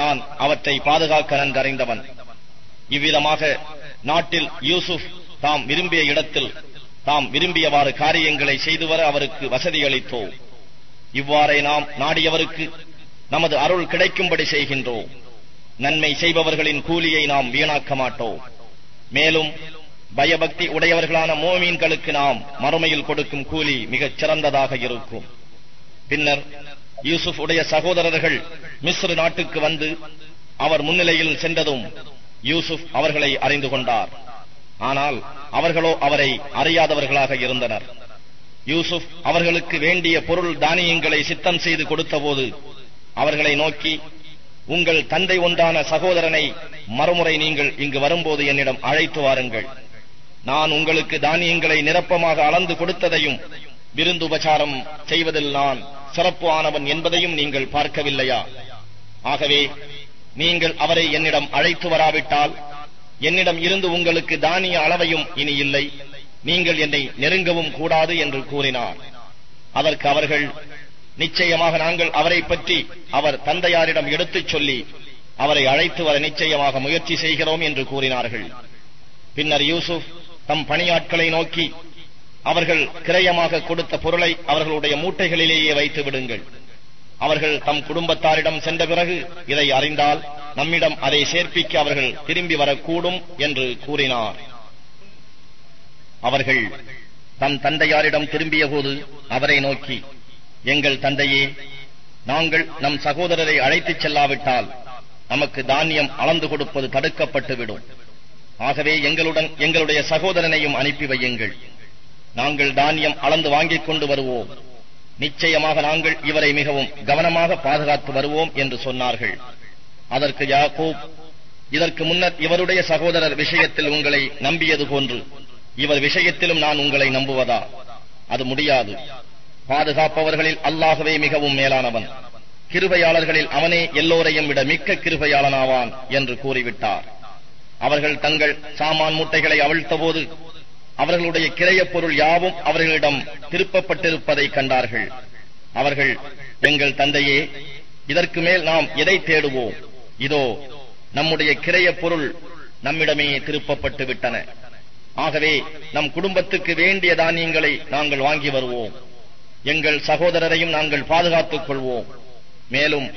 நான் அவற்றை பாதுகாக்க நன்கறிந்தவன். இவ்விதமாக நாட்டில் யூசுப் தாம் விரும்பிய இடத்தில் தாம் விரும்பியவாறு காரியங்களை செய்து வர அவருக்கு வசதியளித்தோம். இவ்வாறே நாம் நாடியவருக்கு நமது அருள் கிடைக்கும்படி செய்கின்றோம். நன்மை செய்பவர்களின் கூலியை நாம் வீணாக்க மாட்டோம். மேலும் பயபக்தி உடையவர்களான மோமீன்களுக்கு நாம் மறுமையில் கொடுக்கும் கூலி மிகச் சிறந்ததாக இருக்கும். பின்னர் யூசுப் உடைய சகோதரர்கள் மிஸ்ர் நாட்டுக்கு வந்து அவர் முன்னிலையில் சென்றதும் யூசுப் அவர்களை அறிந்து கொண்டார். ஆனால் அவர்களோ அவரை அறியாதவர்களாக இருந்தனர். யூசுப் அவர்களுக்கு வேண்டிய பொருள் தானியங்களை சித்தம் செய்து கொடுத்தபோது அவர்களை நோக்கி, உங்கள் தந்தை ஒன்றான சகோதரனை மறுமுறை நீங்கள் இங்கு வரும்போது என்னிடம் அழைத்து வாருங்கள். நான் உங்களுக்கு தானியங்களை நிரப்பமாக அளந்து கொடுத்ததையும் விருந்து உபசாரம் செய்வதில் நான் சிறப்பு ஆனவன் என்பதையும் நீங்கள் பார்க்கவில்லையா? ஆகவே நீங்கள் அவரை என்னிடம் அழைத்து வராவிட்டால் என்னிடம் இருந்து உங்களுக்கு தானிய அளவையும் இனி இல்லை, நீங்கள் என்னை நெருங்கவும் கூடாது என்று கூறினார். அதற்கு அவர்கள், நிச்சயமாக நாங்கள் அவரை பற்றி அவர் தந்தையாரிடம் எடுத்துச் சொல்லி அவரை அழைத்து வர நிச்சயமாக முயற்சி செய்கிறோம் என்று கூறினார்கள். பின்னர் யூசுப் தம் பணியாட்களை நோக்கி, அவர்கள் கிரயமாக கொடுத்த பொருளை அவர்களுடைய மூட்டைகளிலேயே வைத்து விடுங்கள். அவர்கள் தம் குடும்பத்தாரிடம் சென்ற பிறகு இதை அறிந்தால் நம்மிடம் அதை சேர்ப்பிக்க அவர்கள் திரும்பி வரக்கூடும் என்று கூறினார். அவர்கள் தம் தந்தையாரிடம் திரும்பிய போது அவரை நோக்கி, எங்கள் தந்தையே, நாங்கள் நம் சகோதரரை அழைத்துச் செல்லாவிட்டால் நமக்கு தானியம் அளந்து கொடுப்பது தடுக்கப்பட்டுவிடும். ஆகவே எங்களுடன் எங்களுடைய சகோதரனையும் அனுப்பி வையுங்கள். நாங்கள் தானியம் அளந்து வாங்கிக் கொண்டு வருவோம். நிச்சயமாக நாங்கள் இவரை மிகவும் கவனமாக பாதுகாத்து வருவோம் என்று சொன்னார்கள். அதற்கு யாக்கூப், இதற்கு முன்னர் இவருடைய சகோதரர் விஷயத்தில் உங்களை நம்பியது போன்று இவர் விஷயத்திலும் நான் உங்களை நம்புவதா? அது முடியாது. பாதுகாப்பவர்களில் அல்லாஹ்வே மிகவும் மேலானவன், கிருபையாளர்களில் அவனே எல்லோரையும் விட மிக்க கிருபையாளனாவான் என்று கூறிவிட்டார். அவர்கள் தங்கள் சாமான் மூட்டைகளை அவிழ்த்தபோது அவர்களுடைய கிரயப் பொருள் யாவும் அவர்களிடம் திருப்பப்பட்டிருப்பதை கண்டார்கள். அவர்கள், எங்கள் தந்தையே, இதற்கு மேல் நாம் எதை தேடுவோம்? இதோ நம்முடைய கிரயப் பொருள் நம்மிடமே திருப்பப்பட்டு விட்டன. ஆகவே நம் குடும்பத்துக்கு வேண்டிய தானியங்களை நாங்கள் வாங்கி வருவோம். எங்கள் சகோதரரையும் நாங்கள் பாதுகாத்துக் கொள்வோம். மேலும்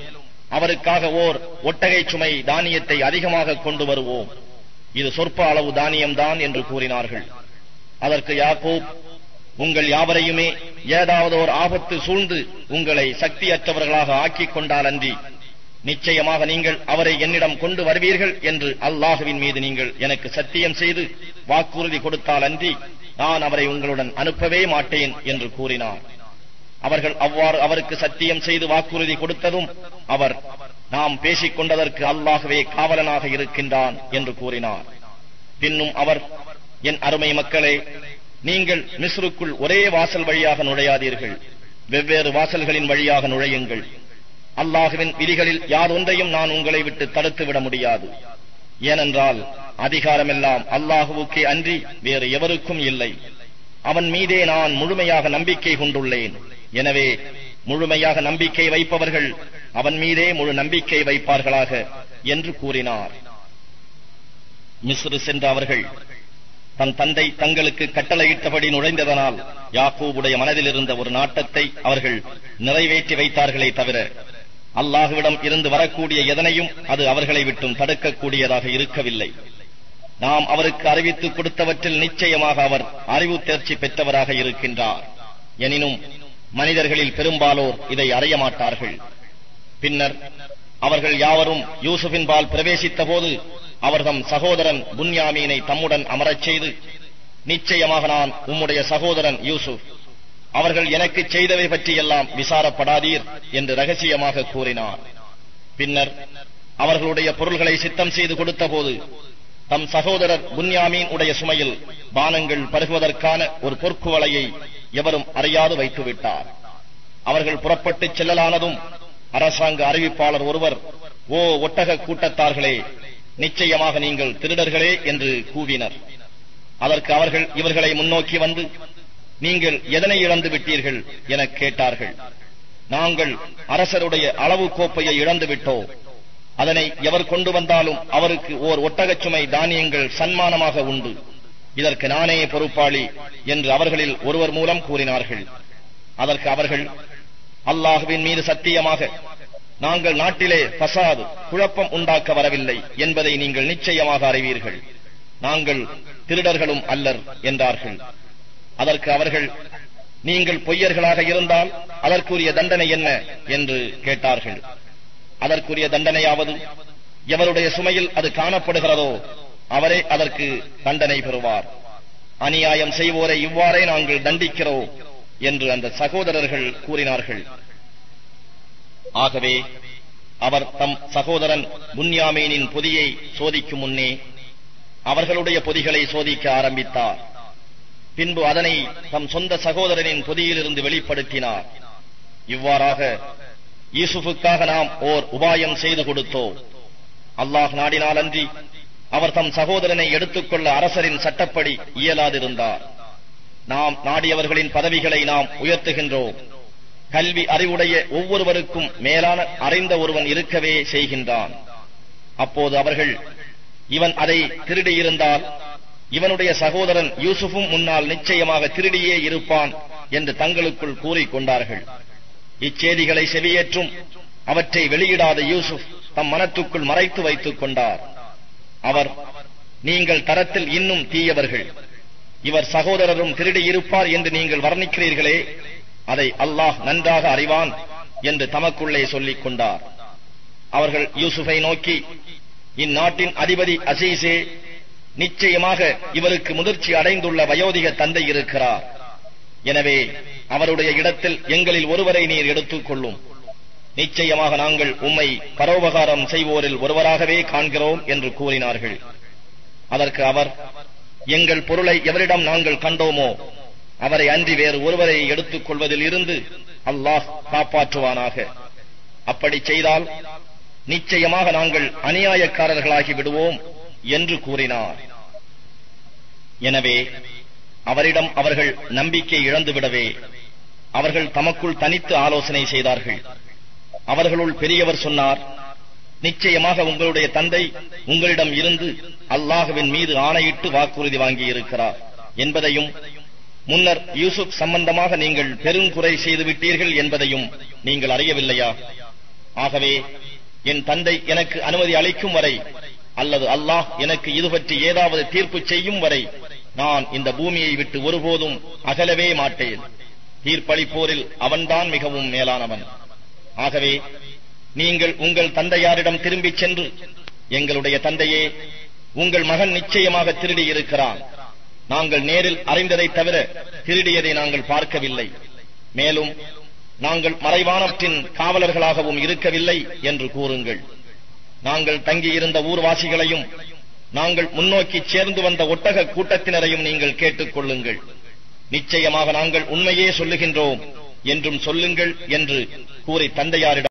அவருக்காக ஓர் ஒட்டகை சுமை தானியத்தை அதிகமாக கொண்டு வருவோம். இது சொற்ப அளவு தானியம்தான் என்று கூறினார்கள். அதற்கு யாக்கூப், உங்கள் யாவரையுமே ஏதாவது ஒரு ஆபத்து சூழ்ந்து உங்களை சக்தியற்றவர்களாக ஆக்கிக் கொண்டால் அன்றி நிச்சயமாக நீங்கள் அவரை என்னிடம் கொண்டு வருவீர்கள் என்று அல்லாஹுவின் மீது நீங்கள் எனக்கு சத்தியம் செய்து வாக்குறுதி கொடுத்தால் அன்றி நான் அவரை உங்களுடன் அனுப்பவே மாட்டேன் என்று கூறினார். அவர்கள் அவ்வாறு அவருக்கு சத்தியம் செய்து வாக்குறுதி கொடுத்ததும் அவர், நாம் பேசிக் கொண்டதற்கு அல்லாஹ்வே காவலனாக இருக்கின்றான் என்று கூறினார். பின்னும் அவர், என் அருமை மக்களே, நீங்கள் மிஸ்ருக்குள் ஒரே வாசல் வழியாக நுழையாதீர்கள், வெவ்வேறு வாசல்களின் வழியாக நுழையுங்கள். அல்லாஹுவின் விதிகளில் யாதொன்றையும் நான் உங்களை விட்டு தடுத்துவிட முடியாது. ஏனென்றால் அதிகாரமெல்லாம் அல்லாஹுவுக்கே அன்றி வேறு எவருக்கும் இல்லை. அவன் மீதே நான் முழுமையாக நம்பிக்கை கொண்டுள்ளேன். எனவே முழுமையாக நம்பிக்கை வைப்பவர்கள் அவன் மீதே முழு நம்பிக்கை வைப்பார்களாக என்று கூறினார். மிஸ்ரு சென்ற அவர்கள் தன் தந்தை தங்களுக்கு கட்டளையிட்டபடி நுழைந்ததனால் யாக்கூபுடைய மனதில் இருந்த ஒரு நாட்டத்தை அவர்கள் நிறைவேற்றி வைத்தார்களே தவிர அல்லாஹுவிடம் இருந்து வரக்கூடிய எதனையும் அது அவர்களை விட்டும் தடுக்கக்கூடியதாக இருக்கவில்லை. நாம் அவருக்கு அறிவித்து கொடுத்தவற்றில் நிச்சயமாக அவர் அறிவு தேர்ச்சி பெற்றவராக இருக்கின்றார். எனினும் மனிதர்களில் பெரும்பாலோர் இதை அறிய மாட்டார்கள். பின்னர் அவர்கள் யாவரும் யூசுஃபின் பால் பிரவேசித்த போது அவர் தம் சகோதரன் புன்யாமீனை தம்முடன் அமரச் செய்து, நிச்சயமாக நான் உம்முடைய சகோதரன் யூசுப், அவர்கள் எனக்கு செய்தவை பற்றியெல்லாம் விசாரப்படாதீர் என்று ரகசியமாக கூறினார். பின்னர் அவர்களுடைய பொருள்களை சித்தம் செய்து கொடுத்த போது தம் சகோதரர் புன்யாமீன் உடைய சுமையில் பானங்கள் பருகுவதற்கான ஒரு பொற்குவளையை எவரும் அறியாது வைத்துவிட்டார். அவர்கள் புறப்பட்டு செல்லலானதும் அரசாங்க அறிவிப்பாளர் ஒருவர், ஓ ஒட்டக கூட்டத்தார்களே, நிச்சயமாக நீங்கள் திருடர்களே என்று கூவினர். அதற்கு அவர்கள் இவர்களை முன்னோக்கி வந்து, நீங்கள் எதனை இழந்து விட்டீர்கள் என கேட்டார்கள். நாங்கள் அரசருடைய அளவு கோப்பையை இழந்து விட்டோம். அதனை எவர் கொண்டு வந்தாலும் அவருக்கு ஓர் ஒட்டகச்சுமை தானியங்கள் சன்மானமாக உண்டு. இதற்கு நானே பொறுப்பாளி என்று அவர்களில் ஒருவர் மூலம் கூறினார்கள். அதற்கு அவர்கள், அல்லாஹ்வின் மீது சத்தியமாக நாங்கள் நாட்டிலே ஃபசாத் குழப்பம் உண்டாக்க வரவில்லை என்பதை நீங்கள் நிச்சயமாக அறிவீர்கள். நாங்கள் திருடர்களும் அல்லர் என்றார்கள். அதற்கு அவர்கள், நீங்கள் பொய்யர்களாக இருந்தால் அதற்குரிய தண்டனை என்ன என்று கேட்டார்கள். அதற்குரிய தண்டனையாவது, எவருடைய சுமையில் அது காணப்படுகிறதோ அவரே அதற்கு தண்டனை பெறுவார். அநியாயம் செய்வோரை இவ்வாறே நாங்கள் தண்டிக்கிறோம் என்று அந்த சகோதரர்கள் கூறினார்கள். ஆகவே அவர் தம் சகோதரன் புன்யாமீனின் பொதியை சோதிக்கும் முன்னே அவர்களுடைய பொதிகளை சோதிக்க ஆரம்பித்தார். பின்பு அதனை தம் சொந்த சகோதரனின் பொதியிலிருந்து வெளிப்படுத்தினார். இவ்வாறாக யூசுஃபுக்காக நாம் ஓர் உபாயம் செய்து கொடுத்தோம். அல்லாஹ் நாடினாலன்றி அவர் தம் சகோதரனை எடுத்துக்கொள்ள அரசரின் சட்டப்படி இயலாதிருந்தார். நாம் நாடியவர்களின் பதவிகளை நாம் உயர்த்துகின்றோம். கல்வி அறிவுடைய ஒவ்வொருவருக்கும் மேலான அறிந்த ஒருவன் இருக்கவே செய்கின்றான். அப்போது அவர்கள், இவன் அதை திருடியிருந்தால் இவனுடைய சகோதரன் யூசுஃபும் முன்னால் நிச்சயமாக திருடியே இருப்பான் என்று தங்களுக்குள் கூறிக்கொண்டார்கள். இச்செய்திகளை செவியேற்றும் அவற்றை வெளியிடாத யூசுப் தம் மனத்துக்குள் மறைத்து வைத்துக் கொண்டார். அவர், நீங்கள் தரத்தில் இன்னும் தீயவர்கள், இவர் சகோதரரும் திருடியிருப்பார் என்று நீங்கள் வர்ணிக்கிறீர்களே, அதை அல்லாஹ் நன்றாக அறிவான் என்று தமக்குள்ளே சொல்லிக் கொண்டார். அவர்கள் யூசுஃபை நோக்கி, இந்நாட்டின் அதிபதி அசீசே, நிச்சயமாக இவருக்கு முதிர்ச்சி அடைந்துள்ள வயோதிக தந்தை இருக்கிறார். எனவே அவருடைய இடத்தில் எங்களில் ஒருவரை நீர் எடுத்துக் கொள்ளும். நிச்சயமாக நாங்கள் உம்மை பரோபகாரம் செய்வோரில் ஒருவராகவே காண்கிறோம் என்று கூறினார்கள். அதற்கு அவர், எங்கள் பொருளை எவரிடம் நாங்கள் கண்டோமோ அவரை அன்றி வேறு ஒருவரை எடுத்துக் கொள்வதில் இருந்து அல்லாஹ் காப்பாற்றுவானாக. அப்படி செய்தால் நிச்சயமாக நாங்கள் அநியாயக்காரர்களாகி விடுவோம் என்று கூறினார். எனவே அவரிடம் அவர்கள் நம்பிக்கை இழந்துவிடவே அவர்கள் தமக்குள் தனித்து ஆலோசனை செய்தார்கள். அவர்களுள் பெரியவர் சொன்னார், நிச்சயமாக உங்களுடைய தந்தை உங்களிடம் இருந்து அல்லாஹ்வின் மீது ஆணையிட்டு வாக்குறுதி வாங்கி இருக்கிறார் என்பதையும், முன்னர் யூசுப் சம்பந்தமாக நீங்கள் பெருங்குறை செய்து விட்டீர்கள் என்பதையும் நீங்கள் அறியவில்லையா? ஆகவே என் தந்தை எனக்கு அனுமதி அளிக்கும் வரை அல்லது அல்லாஹ் எனக்கு இது பற்றி ஏதாவது தீர்ப்பு செய்யும் வரை நான் இந்த பூமியை விட்டு ஒருபோதும் அகலவே மாட்டேன். தீர்ப்பளிப்போரில் அவன்தான் மிகவும் மேலானவன். ஆகவே நீங்கள் உங்கள் தந்தையாரிடம் திரும்பிச் சென்று, எங்களுடைய தந்தையே, உங்கள் மகன் நிச்சயமாக திருடி இருக்கிறான். நாங்கள் நேரில் அறிந்ததை தவிர திருடியதை நாங்கள் பார்க்கவில்லை. மேலும் நாங்கள் மறைவானவற்றின் காவலர்களாகவும் இருக்கவில்லை என்று கூறுங்கள். நாங்கள் தங்கியிருந்த ஊர்வாசிகளையும் நாங்கள் முன்னோக்கி சேர்ந்து வந்த ஒட்டக கூட்டத்தினரையும் நீங்கள் கேட்டுக் கொள்ளுங்கள். நிச்சயமாக நாங்கள் உண்மையே சொல்லுகின்றோம் என்றும் சொல்லுங்கள் என்று கூறி தந்தையாரிடம்